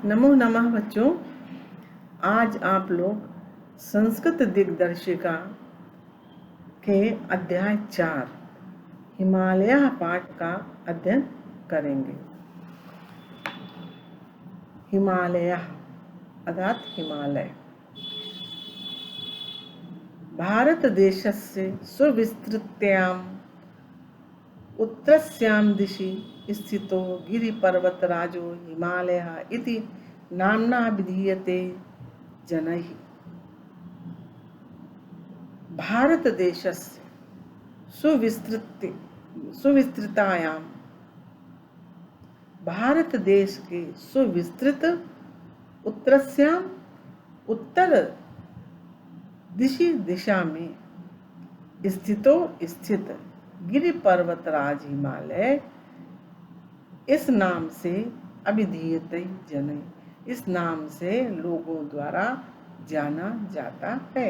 नमो नमः बच्चों। आज आप लोग संस्कृत दिग्दर्शिका के अध्याय 4 हिमालय पाठ का अध्ययन करेंगे। हिमालय अर्थात हिमालय भारतदेशस्य सुविस्तृतायाम् उत्तरस्यां दिशि स्थितो गिरिपर्वतराजो हिमालयः इति नाम्ना विधीयते जनैः। भारतदेशस्य सुविस्तृतायां भारत देश के सुविस्तृत उत्तरस्याम उत्तर दिशा में स्थित गिरि पर्वतराज हिमालय इस नाम से अभिधीयते जनै, इस नाम से लोगों द्वारा जाना जाता है।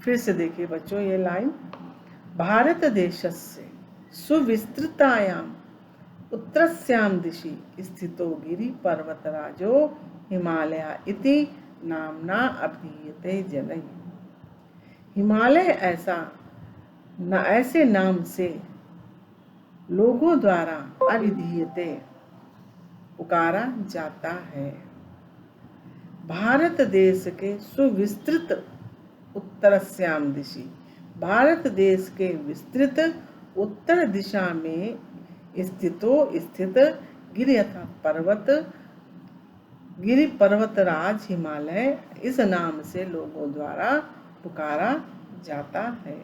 फिर से देखिए बच्चों ये लाइन, भारत देशस्य सुविस्तृतायाम उत्तरस्यां दिशि स्थितो गिरि पर्वतराजो हिमालय इति नामना अभिधीयते जनै। हिमालय ऐसे नाम से लोगों द्वारा अभिधीयते पुकारा जाता है। भारत देश के सुविस्तृत उत्तरस्याम दिशि, भारत देश के विस्तृत उत्तर दिशा में स्थित गिरि पर्वतराज हिमालय इस नाम से लोगों द्वारा पुकारा जाता है।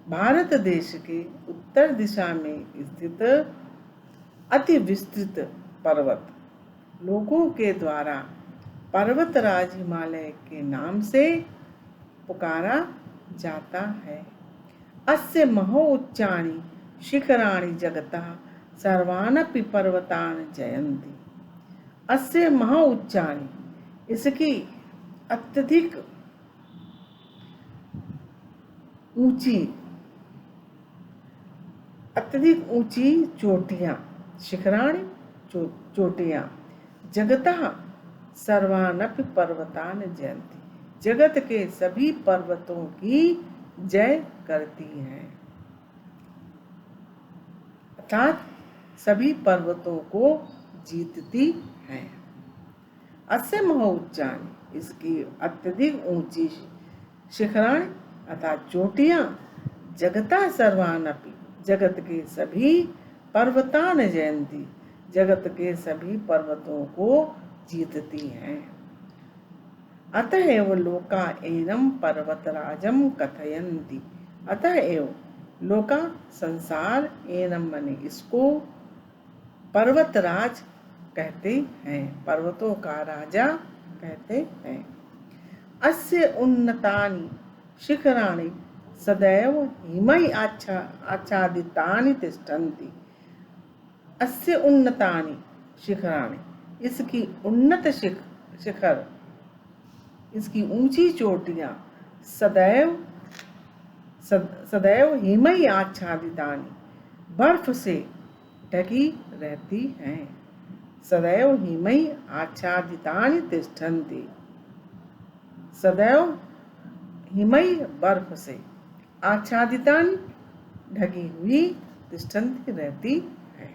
भारत देश के उत्तर दिशा में स्थित अति विस्तृत पर्वत लोगों के द्वारा पर्वतराज हिमालय के नाम से पुकारा जाता है। अस्य महोच्चानि शिखराणि जगतः सर्वानपि पर्वतान् जयन्ति। अस्य महोच्चानि, इसकी अत्यधिक ऊंची चोटियां, शिखराणि चोटियां, जगतः सर्वानपि पर्वतान् जयन्ति, जगत के सभी पर्वतों की जय करती हैं, अर्थात सभी पर्वतों को जीतती हैं। अस्य महोच्चानि, इसकी अत्यधिक ऊंची शिखराणि अर्थात चोटियां, जगता सर्वानपि, जगत के सभी पर्वतान जयंती, जगत के सभी पर्वतों को जीतती हैं। अतएव लोका एनम पर्वतराजम कथयन्ति, अतएव लोका संसार, एनम माने इसको, पर्वतराज कहते हैं, पर्वतों का राजा कहते हैं। अस्य उन्नतानि शिखराणि सदैव हिमैः आच्छादितानि तिष्ठन्ति। अस्य उन्नतानि शिखराणि, इसकी उन्नत शिखर, इसकी ऊंची चोटियां सदैव हिमैः आच्छादितानि, बर्फ से ढकी रहती हैं। सदैव हिमैः आच्छादितानि तिष्ठन्ति, सदैव हिमैः बर्फ से, आच्छादितानि ढकी हुई, तिष्ठन्ति रहती है।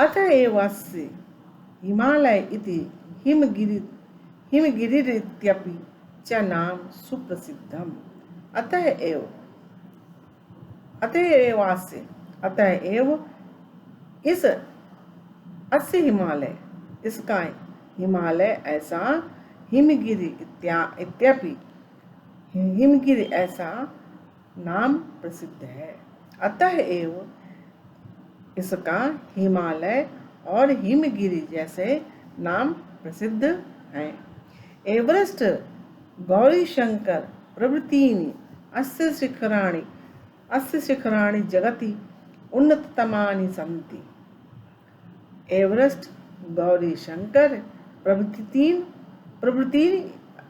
अतएवास्य हिमालय इति हिमगिरिरित्यपि च नाम सुप्रसिद्धम्। अतएव इस अस्य हिमालय, इसका हिमालय ऐसा, हिमगिरि इत्यपि, हिमगिरि ऐसा नाम प्रसिद्ध है। अतएव इसका हिमालय और हिमगिरि जैसे नाम प्रसिद्ध हैं। एवरेस्ट, गौरीशंकर प्रभृतीनि अस्य शिखराणि जगति उन्नततमानि सन्ति। एवरेस्ट, गौरीशंकर प्रभृति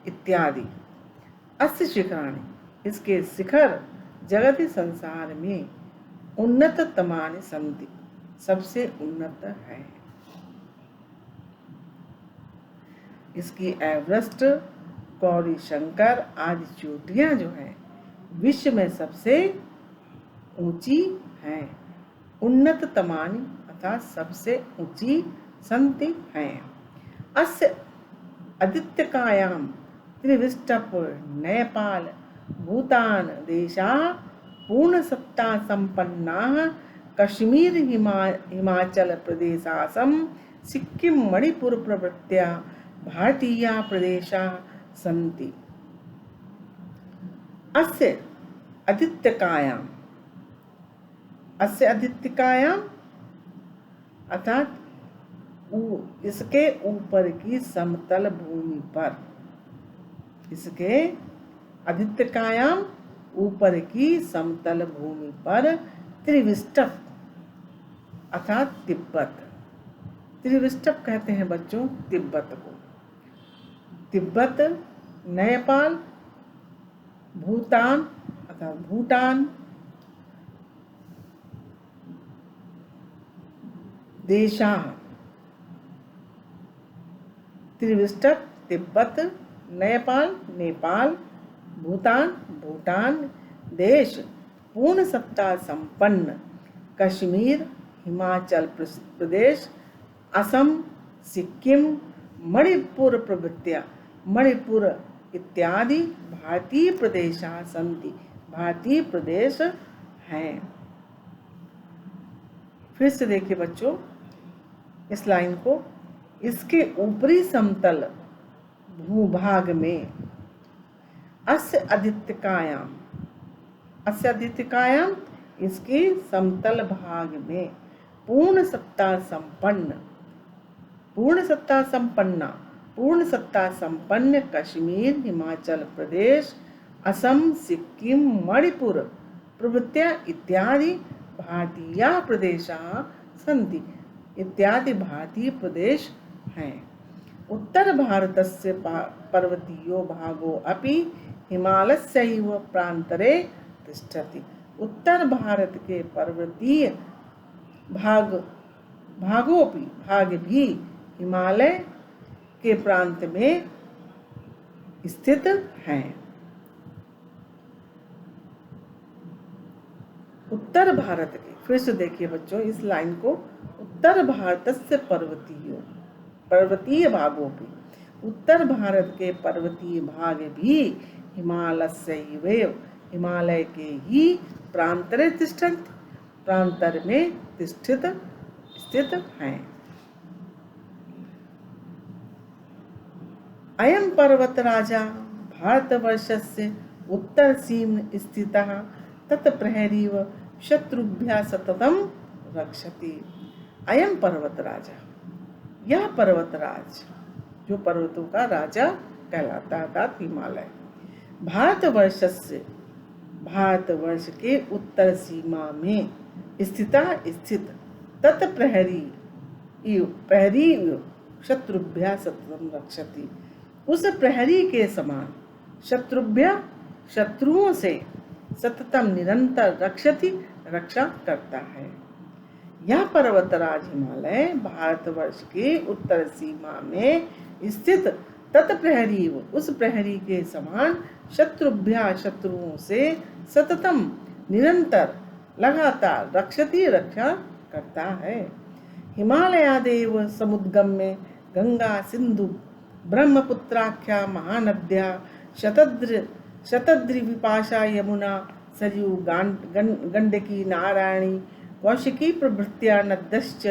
इत्यादि अस्य शिखराणि, इसके शिखर जगति संसार में उन्नततमानि सन्ति, सबसे उन्नत है। इसकी एवरेस्ट, गौरी शंकर आदि चोटियां जो है विश्व में सबसे ऊंची हैं। उन्नत तमानी अर्थात सबसे ऊंची संति हैं। अस्य आदित्यकायां त्रिविष्टप नेपाल भूटान देशाः पूर्णसत्ता संपन्नाः कश्मीर हिमाचल प्रदेशासम सिक्किम मणिपुर प्रभृत्या भारतीया प्रदेशाः सन्ति। अस्य आदित्यकायां अर्थात इसके ऊपर की समतल भूमि पर, इसके आदित्यकायां ऊपर की समतल भूमि पर त्रिविष्टप अर्थात तिब्बत, त्रिविष्टप कहते हैं बच्चों तिब्बत को। तिब्बत, नेपाल, भूटान अर्थात भूटान, देशाः त्रिविष्टप तिब्बत, नेपाल नेपाल, भूटान भूटान देश, पूर्ण सत्ता संपन्न कश्मीर हिमाचल प्रदेश, असम सिक्किम मणिपुर प्रभृत्या मणिपुर इत्यादि भारतीय प्रदेशाः सन्ति, भारतीय प्रदेश हैं। फिर से देखिए बच्चों इस लाइन को। इसके ऊपरी समतल भूभाग में अस्य आदित्यकायां इसके समतल भाग में पूर्ण सत्ता संपन्न कश्मीर हिमाचल प्रदेश असम सिक्किम मणिपुर प्रभृत्या इत्यादि भारतीय प्रदेशाः सन्ति, इत्यादि भारतीय प्रदेश हैं। उत्तर भारतस्य पर्वतीयो भागो अपि हिमालयस्यैव प्रान्तरे तिष्ठति। उत्तर भारत के पर्वतीय भाग भी हिमालय के प्रांत में स्थित हैं। उत्तर भारत के, फिर से देखिए बच्चों इस लाइन को। उत्तर भारतस्य पर्वतीय भागों भी, उत्तर भारत के पर्वतीय भाग भी हिमालयस्यैव हिमालय के ही प्रांतरे तिष्ठन्ति, प्रांतर में स्थित हैं। अयं पर्वतराजा भारतवर्षस्य उत्तरसीम स्थितः तत्प्रहरीव शत्रुभ्यः सततं रक्षति। अयं पर्वतराजा, यह पर्वतराज जो पर्वतों का राजा कहलाता है हिमालय, भारतवर्ष के उत्तर सीमा में स्थित तत्प्रहरी शत्रुभ्यः सततं रक्षति, उस प्रहरी के समान शत्रुओं से सततम निरंतर रक्षा करता है। यह पर्वतराज हिमालय भारतवर्ष के उत्तर सीमा में स्थित तत्प्रहरी उस प्रहरी के समान शत्रुओं से सततम निरंतर लगातार रक्षा करता है। हिमालयादेव समुद्गम्य गंगा सिंधु ब्रह्मपुत्राख्या महानद्या शतद्रि विपाशा यमुना सरयू गंडकी नारायणी कौशिकी प्रभृत्या नद्यश्च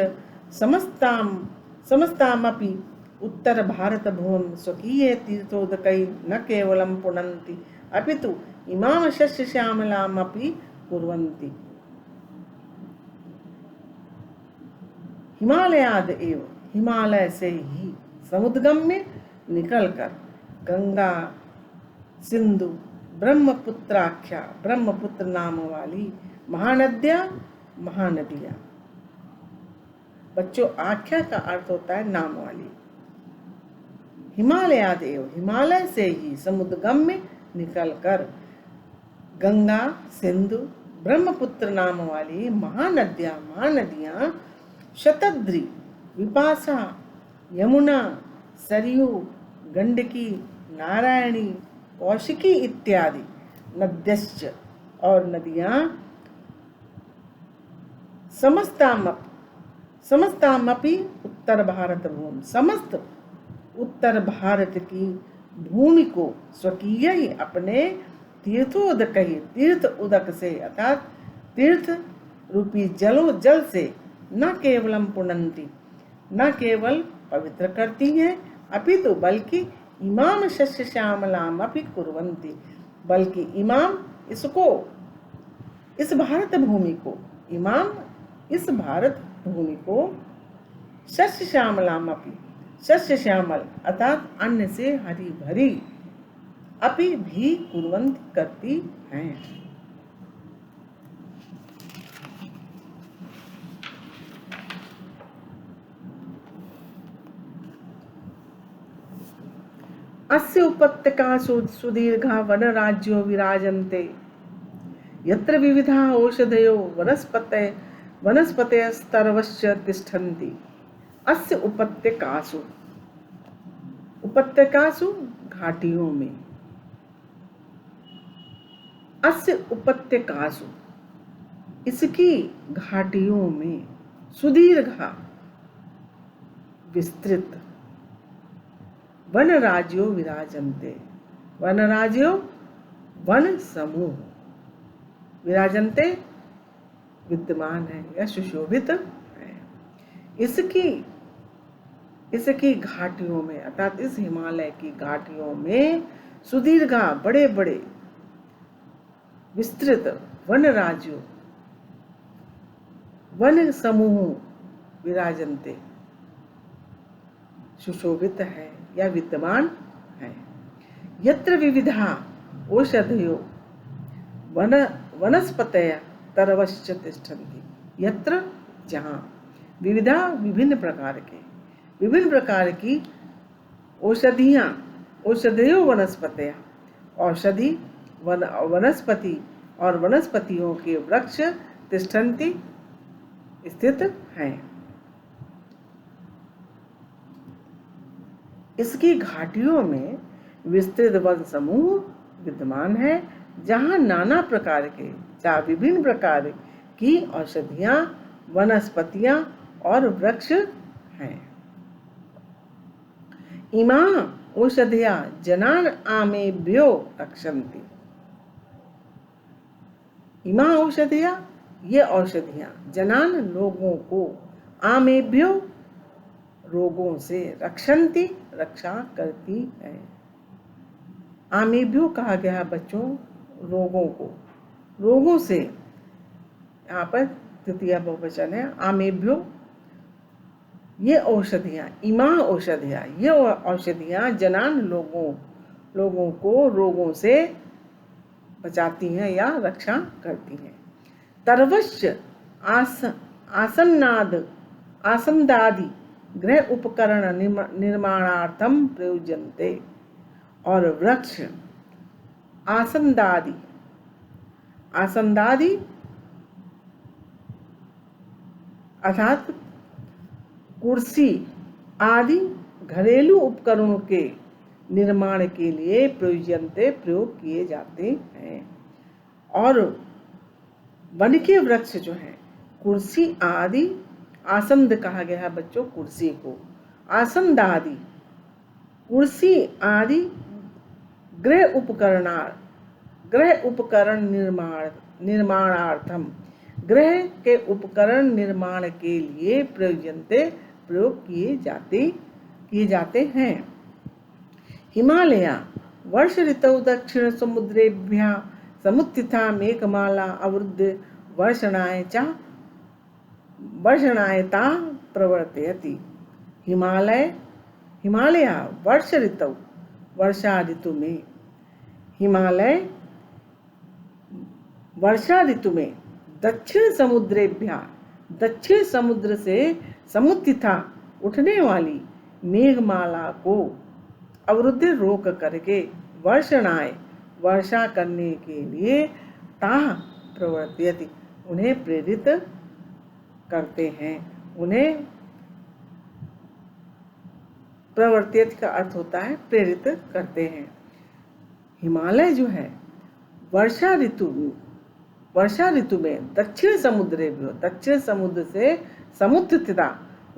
समस्तामपि उत्तर भारत भुवं स्वकीये तीर्थोदकै न केवलं पुनन्ति अपितु इमां शस्यश्यामलामपि कुर्वन्ति। हिमालयाद एव हिमालय से ही समुद्गम्य निकलकर गंगा सिंधु ब्रह्मपुत्र नाम वाली महानदियां, बच्चों आख्या का अर्थ होता है नाम वाली। हिमालयादेव हिमालय से ही समुद्गम्य निकलकर गंगा सिंधु ब्रह्मपुत्र नाम वाली महानदियां शतद्री, विपाशा, यमुना, सरयू, गंडकी, नारायणी, कौशिकी इत्यादि नद्यश्च और नदियाँ समस्तामपि उत्तर भारत भूमि, समस्त उत्तर भारत की भूमि को स्वकीय ही अपने तीर्थ उदक से अर्थात तीर्थ रूपी जल से न केवलम पुनन्ति, न केवल पवित्र करती हैं, अपितु बल्कि इमाम शस्य श्यामलाम अपि कुर्वन्ति, बल्कि इमाम इसको, इस भारत भूमि को, इमाम इस भारत भूमि को शस्य श्यामलाम अपि, शस्य श्यामल अर्थात अन्न से हरी भरी, अपि भी कुर्वन्ति करती हैं। अस्य उपत्यकासु सुदीर्घा वनराज्यो विराजन्ते, यत्र विविधा औषधयो वनस्पतयस्तरवश्च तिष्ठन्ति। अस्य उपत्यकासु, उपत्यकासु घाटियों में, अस्य उपत्यकासु इसकी घाटियों में, सुदीर्घा विस्तृत, वनराज्यो विराजन्ते, वनराज्यो वन समूह, विराजन्ते विद्यमान है या सुशोभित है। इसकी घाटियों में अर्थात इस हिमालय की घाटियों में सुदीर्घा बड़े बड़े विस्तृत वन राज्यों, वन समूह विराजन्ते सुशोभित है या विद्यमान है। यत्र विविधा औषधयो वनस्पतयः तरवश्च तिष्ठन्ति, यत्र जहाँ विविधा विभिन्न प्रकार की औषधियाँ, औषधयो वनस्पतयः औषधि वनस्पति और वनस्पतियों के वृक्ष तिष्ठन्ति स्थित हैं। इसकी घाटियों में विस्तृत वन समूह विद्यमान है, जहाँ नाना प्रकार के, जहाँ विभिन्न प्रकार की औषधियाँ, वनस्पतियाँ और वृक्ष हैं। इमा औषधिया जनान आमेभ्यो रक्षन्ति, इमा औषधिया ये औषधियाँ जनान लोगों को, आमेभ्यो रोगों से, रक्षन्ति रक्षा करती है। आमेभ्यो कहा गया है बच्चों रोगों को, रोगों से, यहाँ पर तृतीया बहुवचन है आमेभ्यो, ये औषधियाँ, इमा औषधियाँ ये औषधियाँ जनान लोगों को रोगों से बचाती हैं या रक्षा करती हैं। तरवश्च आसन्दादि गृह उपकरण निर्माणार्थम प्रयुज्यन्ते, और वृक्ष आसन्दादि अर्थात कुर्सी आदि घरेलू उपकरणों के निर्माण के लिए प्रयोग किए जाते हैं। और वन के वृक्ष जो हैं, कुर्सी आदि, आसंद कहा गया है बच्चों कुर्सी को, आसंद आदि कुर्सी आदि गृह उपकरण निर्माणार्थम, गृह के उपकरण निर्माण के लिए प्रयोग किए जाते हैं। हिमालय वर्ष ऋतौ दक्षिण समुद्रेभ्यः समुत्थिता मेघमाला अवरुद्ध वर्षणायता प्रवर्तयति। हिमालय वर्ष ऋतु, वर्षा ऋतु में, हिमालय वर्षा ऋतु में दक्षिण समुद्र से समुत्थिता उठने वाली मेघमाला को अवरुद्ध रोक करके वर्षा करने के लिए ताः प्रवर्तयति उन्हें प्रेरित करते हैं। उन्हें प्रवर्तित का अर्थ होता है प्रेरित करते हैं। हिमालय जो है वर्षा ऋतु में दक्षिण समुद्र से समुद्रता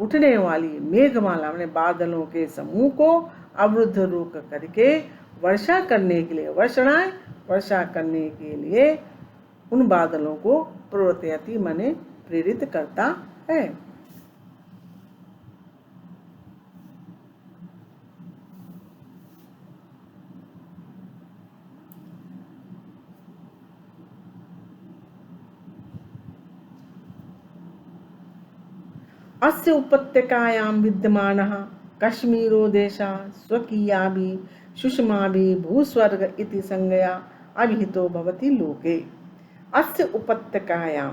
उठने वाली मेघमाला में बादलों के समूह को अवरुद्ध रोक करके वर्षा करने के लिए उन बादलों को प्रवर्तयति माने प्रेरित करता है। अस्य उपत्यकायां विद्यमानः कश्मीरो देशः स्वकीयाभिः सुषमाभिः भूस्वर्ग इति संज्ञया अभिहितो भवति लोके। अस्य उपत्यकायां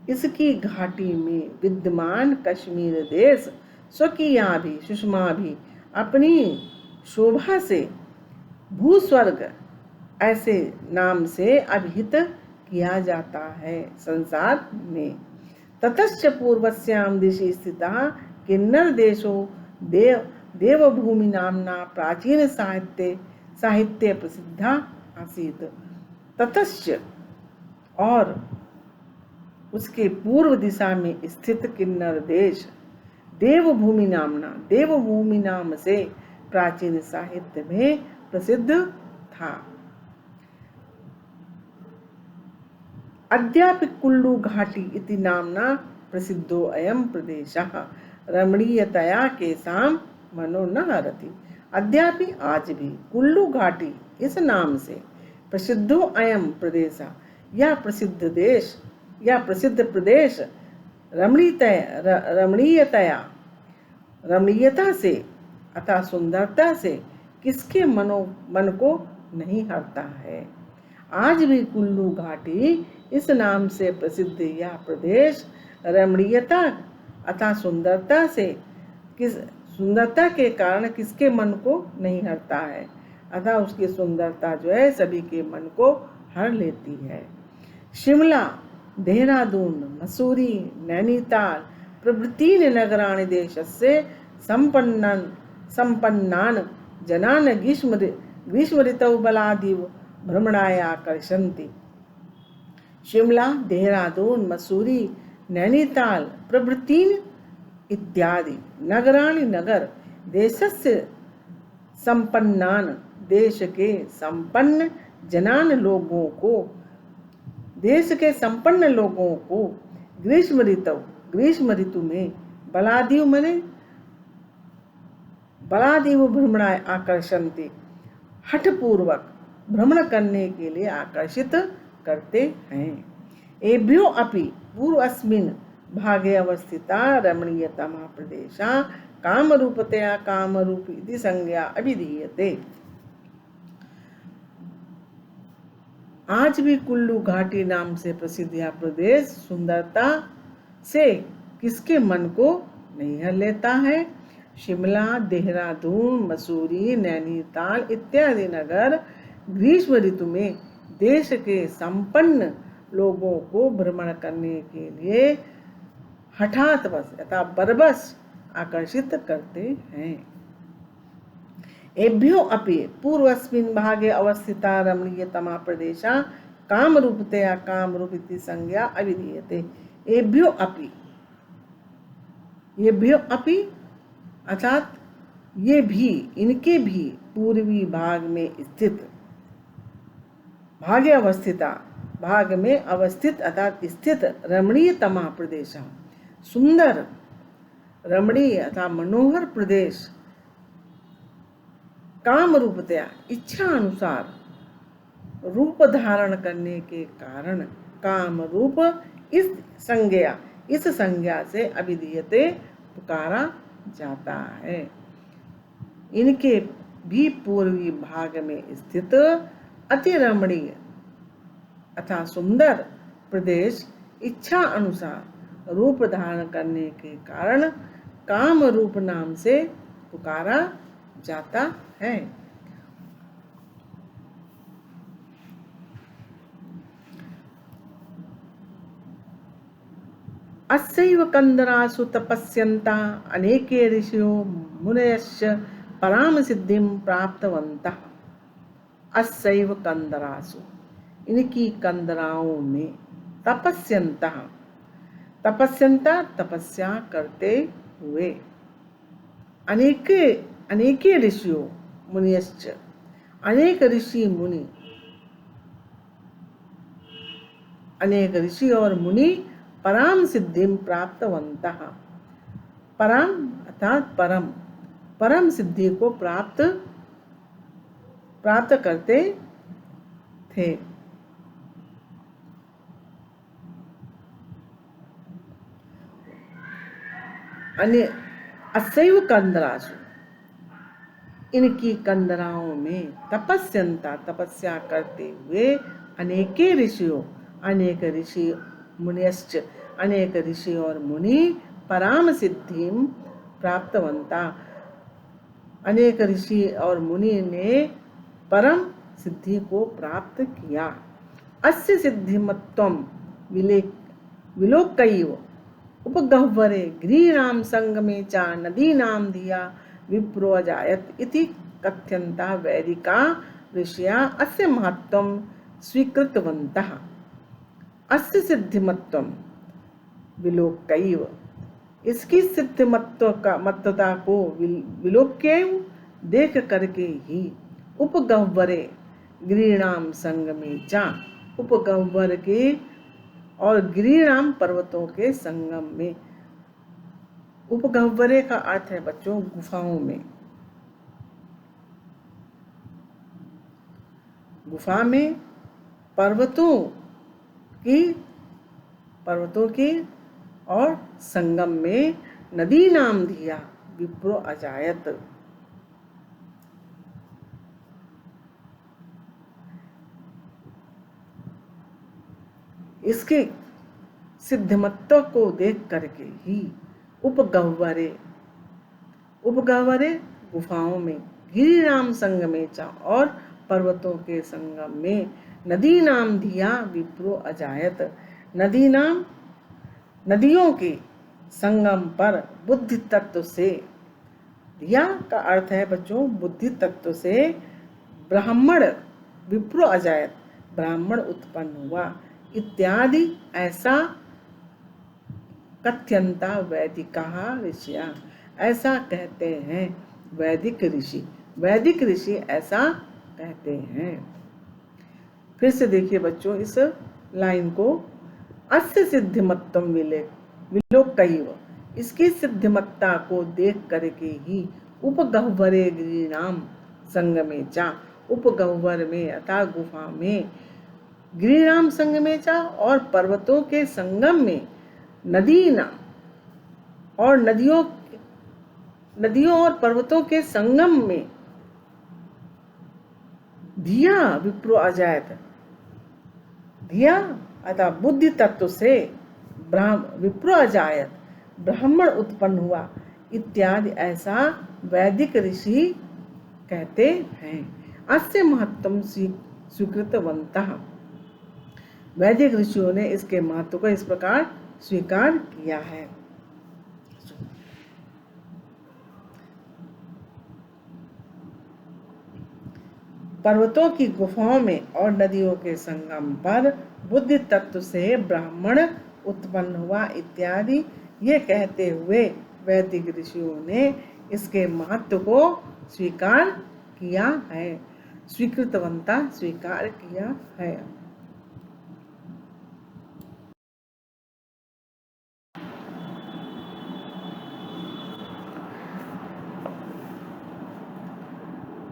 इसकी घाटी में विद्यमान कश्मीर देश स्वकीयाभिः सुषमाभिः अपनी शोभा से भूस्वर्ग ऐसे नाम से अभिहित किया जाता है संसार में। ततश्च पूर्वस्यां दिशि स्थितः किन्नर देशो देवभूमि नामना प्राचीन साहित्य प्रसिद्धा आसीत्। ततश्च और उसके पूर्व दिशा में स्थित किन्नर देश देवभूमि नाम से प्राचीन साहित्य में प्रसिद्ध था। अद्यापि कुल्लू घाटी इति नामना प्रसिद्धो अयं प्रदेशः रमणीयतया केषां मनो न हरति। अद्यापि आज भी कुल्लू घाटी इस नाम से प्रसिद्धो अयं प्रदेश या प्रसिद्ध प्रदेश रमणीयता से अथवा सुंदरता से किसके मन को नहीं हरता है। आज भी कुल्लू घाटी इस नाम से प्रसिद्ध यह प्रदेश रमणीयता अथवा सुंदरता के कारण किसके मन को नहीं हरता है, अतः उसकी सुंदरता जो है सभी के मन को हर लेती है। शिमला, देहरादून, मसूरी, नैनीताल प्रभृतीन नगराणि देशस्य सम्पन्नान् जनान् ग्रीष्म ऋतौ बलादिव भ्रमणाय आकर्षन्ति। शिमला, देहरादून, मसूरी, नैनीताल प्रभृतीन इत्यादि नगर देशस्य संपन्नान देश के संपन्न जनान लोगों को ग्रीष्म ऋतु में बलादिव भ्रमणाय आकर्षन्ति हठपूर्वक भ्रमण करने के लिए आकर्षित करते हैं। एभ्यो अपि पूर्वस्मिन् भागे अवस्थिता रमणीयतमा प्रदेशा कामरूपतया कामरूप इति संज्ञा अभिधीयते। आज भी कुल्लू घाटी नाम से प्रसिद्ध यह प्रदेश सुंदरता से किसके मन को नहीं हर लेता है। शिमला, देहरादून, मसूरी, नैनीताल इत्यादि नगर ग्रीष्म ऋतु में देश के संपन्न लोगों को भ्रमण करने के लिए हठातवश अथवा बरबस आकर्षित करते हैं। एभ्यो अपि पूर्वस्मिन् भागे अवस्थिता रमणीयतमा प्रदेशा कामरूपतया कामरूप इति संज्ञा अभिधीयते। एभ्यो अपि अर्थात ये भी इनके भी पूर्वी भाग में स्थित भाग में अवस्थित अर्थात स्थित रमणीयतमा प्रदेश सुंदर रमणीय अर्थात मनोहर प्रदेश काम रूपतया इच्छा अनुसार रूप धारण करने के कारण काम रूप इस संज्ञा से अभिधीयते पुकारा जाता है। इनके भी पूर्वी भाग में स्थित अति रमणीय अथवा सुंदर प्रदेश इच्छा अनुसार रूप धारण करने के कारण काम रूप नाम से पुकारा जाता है। अस्यैव कंदरासु तपस्यन्ता अनेके ऋषियो मुनयश्च पराम सिद्धिं प्राप्तवन्तः। अस्यैव कंदरासु, इनकी कंदराओं में, तपस्यन्ता, तपस्यन्ता तपस्या करते हुए, अनेके अनेके ऋषियों, मुनियश्च, अनेक ऋषि मुनि, अनेक ऋषि और मुनि पराम सिद्धिम प्राप्तवन्तः, परम अर्थात परम, परम सिद्धि को प्राप्त करते थे। अस्यैव कंदरासु, इनकी कंदराओं में, तपस्यन्ता तपस्या करते हुए, अनेके ऋषियों, अनेक ऋषि, मुनियश्च, अनेक ऋषि और मुनि, पराम सिद्धिम प्राप्तवंता, अनेक ऋषि और मुनि ने परम सिद्धि को प्राप्त किया। अस्य सिद्धिमत्वं विलोकैव उपगह्वरे गिरीणां संगमे च नदीनां धिया विप्रो अजायत इति कथ्यन्ता वैदिका ऋषया अस्य महत्त्वं स्वीकृतवन्तः। अस्य सिद्धिमत्वं विलोकैव, इसकी सिद्धिमत्वता को विलोक्यैव देख करके ही, उपगह्वरे गिरीणाम संगमे चा, उपगह्वर के और गिरीणाम पर्वतों के संगम में। उपगह्वरे का अर्थ है बच्चों गुफाओं में, गुफा में पर्वतों की और संगम में नदी नाम धिया विप्रो अजायत। इसके सिद्धिमत्व को देख करके ही उपगह्वरे गुफाओं में, गिरिराम संगमे चा और पर्वतों के संगम में, नदी नाम धिया विप्रो अजायत, नदियों के संगम पर बुद्धि तत्व से, धिया का अर्थ है बच्चों बुद्धि तत्व से, ब्राह्मण विप्रो अजायत, ब्राह्मण उत्पन्न हुआ, इत्यादि ऐसा कथ्यन्ता वैदिका ऋषिया, ऐसा कहते हैं वैदिक ऋषि, वैदिक ऋषि ऐसा कहते हैं। फिर से देखिए बच्चों इस लाइन को, अस्य सिद्धिमत्तम विलोकैव, इसकी सिद्धिमत्ता को देख करके ही, उपगह्वरे गिरिनाम संगमे चा, उपगह्वर में अर्थात गुफा में, गिरिनाम संगमे चा और पर्वतों के संगम में, नदीना और नदियों और पर्वतों के संगम में, धिया विप्रो अजायत, धिया अतः बुद्धि तत्व से विप्रो अजायत, ब्राह्मण उत्पन्न हुआ, इत्यादि ऐसा वैदिक ऋषि कहते हैं। अस्य महत्त्वं स्वीकृतवन्तः, वैदिक ऋषियों ने इसके महत्व को इस प्रकार स्वीकार किया है। पर्वतों की गुफाओं में और नदियों के संगम पर बुद्धि तत्व से ब्राह्मण उत्पन्न हुआ, इत्यादि ये कहते हुए वैदिक ऋषियों ने इसके महत्व को स्वीकार किया है, स्वीकृतवंता स्वीकार किया है।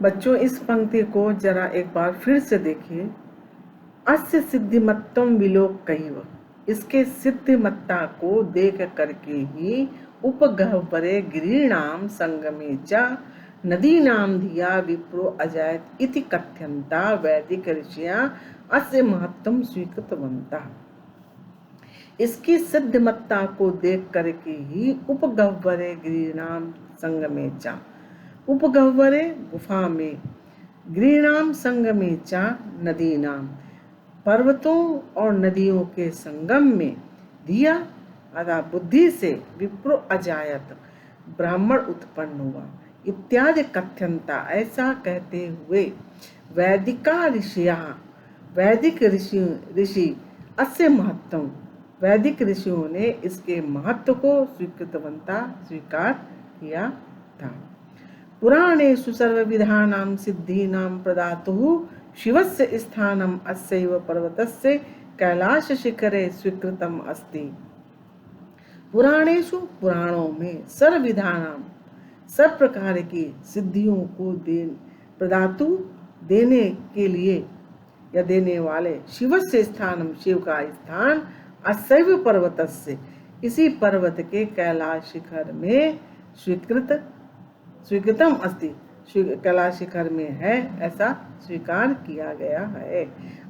बच्चों इस पंक्ति को जरा एक बार फिर से देखिए। अस्य सिद्धिमत्तम विलोकैव, इसके सिद्धिमत्ता को देख करके ही, उपगह्वरे गिरीणाम संगमे च नदीनाम धिया विप्रो अजायत इति कथ्यन्ता वैदिक ऋषिया अस्य महत्त्वं स्वीकृतवन्तः। इसकी सिद्धिमत्ता को देख करके ही, उपगह्वरे गिरीणाम संगमे च, उपगह्वरे गुफा में, गिरीणाम संगमे चा नदीनाम पर्वतों और नदियों के संगम में, धिया अतः बुद्धि से विप्रो अजायत, ब्राह्मण उत्पन्न हुआ इत्यादि कथ्यंता। ऐसा कहते हुए वैदिका ऋषिया, वैदिक ऋषि अस्य महत्वम, वैदिक ऋषियों ने इसके महत्व को स्वीकृतवंता, स्वीकार किया था। पुराणेषु सर्वविधानां सिद्धीनां प्रदातुः शिवस्य स्थानम् अस्यैव पर्वतस्य कैलाशशिखरे स्वीकृतम् अस्ति। पुराणेषु, पुराणों में, सर्वविधानां, सब प्रकार की सिद्धियों को प्रदातु, देने के लिए या देने वाले, शिवस्य स्थानम, शिव का स्थान, अस्यैव पर्वतस्य, इसी पर्वत के कैलाश शिखर में स्वीकृतम अस्ति, कैलाश शिखर में है, ऐसा स्वीकार किया गया है।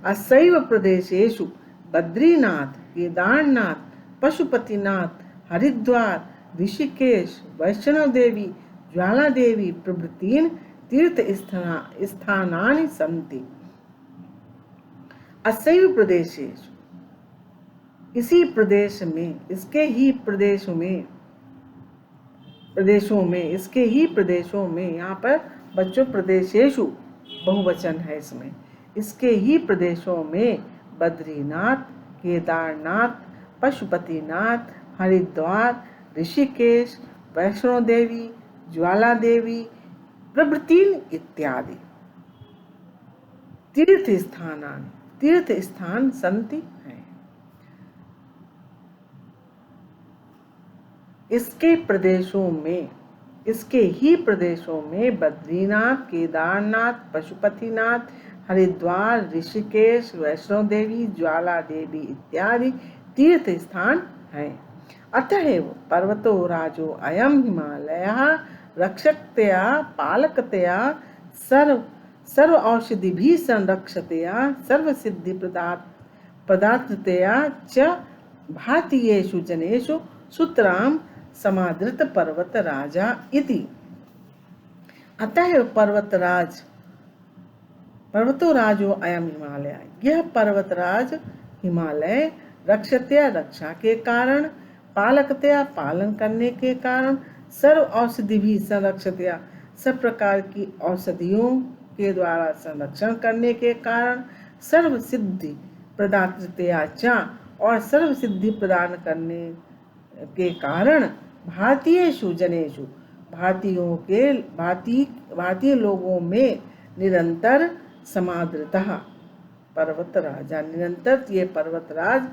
अस्यैव प्रदेशेषु बद्रीनाथ, केदारनाथ, पशुपतिनाथ, हरिद्वार, ऋषिकेश, वैष्णव देवी, ज्वाला देवी प्रभृतीन तीर्थ स्थानानि सन्ति। अस्यैव प्रदेशेषु, इसी प्रदेश में, इसके ही प्रदेशों में, इसके ही प्रदेशों में, यहाँ पर बच्चों प्रदेशेषु बहुवचन है इसमें, इसके ही प्रदेशों में बद्रीनाथ, केदारनाथ, पशुपतिनाथ, हरिद्वार, ऋषिकेश, वैष्णो देवी, ज्वाला देवी प्रभृतीन इत्यादि तीर्थ स्थान संति हैं। इसके प्रदेशों में, इसके ही प्रदेशों में बद्रीनाथ, केदारनाथ, पशुपतिनाथ, हरिद्वार, ऋषिकेश, वैष्णो देवी, ज्वाला देवी इत्यादि तीर्थ स्थान हैं। अतएव पर्वतो राजो अयम हिमालयः रक्षकतया पालकतया सर्व औषधिभिः संरक्षतया सर्वसिद्धि प्रदातृतया च भारतीयेषु जनेषु सूत्रां समादृत पर्वत राजा इति। अतः पर्वतो राजो अयम हिमालय, यह पर्वतराज हिमालय, रक्षतया, रक्षा के कारण, पालकतया, पालन करने के कारण, सर्व औषधि भी संरक्षतया, सब प्रकार की औषधियों के द्वारा संरक्षण करने के कारण, सर्व सिद्धि प्रदातृतया च, और सर्व सिद्धि प्रदान करने के कारण, भारतीयेषु जनेषु, भारतीय लोगों में निरंतर समादृतः पर्वत राजा, निरंतर ये पर्वतराज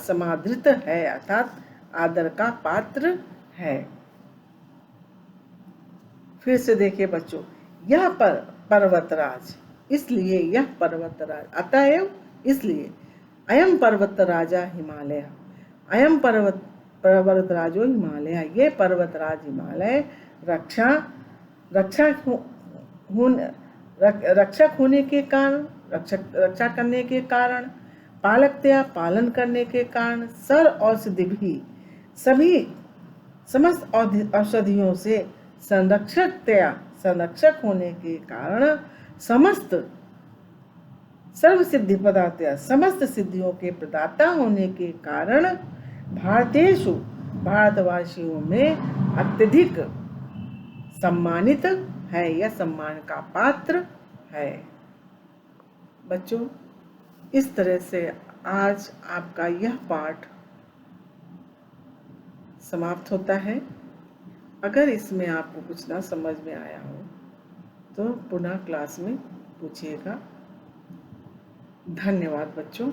समादृत है, अर्थात आदर का पात्र है। फिर से देखिए बच्चों, यह पर्वतराज, इसलिए यह पर्वतराज, अतएव इसलिए, अयम पर्वत राजा हिमालय, अयम पर्वतराजो हिमालय, ये पर्वतराज हिमालय रक्षक होने के कारण, रक्षा करने के कारण, पालकतया, पालन करने के कारण, औषधि भी, समस्त औषधियों से संरक्षक होने के कारण, सर्व सिद्धि प्रदाता, समस्त सिद्धियों के प्रदाता होने के कारण, भारतेषु, भारतवासियों में अत्यधिक सम्मानित है, यह सम्मान का पात्र है। बच्चों, इस तरह से आज आपका यह पाठ समाप्त होता है। अगर इसमें आपको कुछ ना समझ में आया हो तो पुनः क्लास में पूछिएगा। धन्यवाद बच्चों।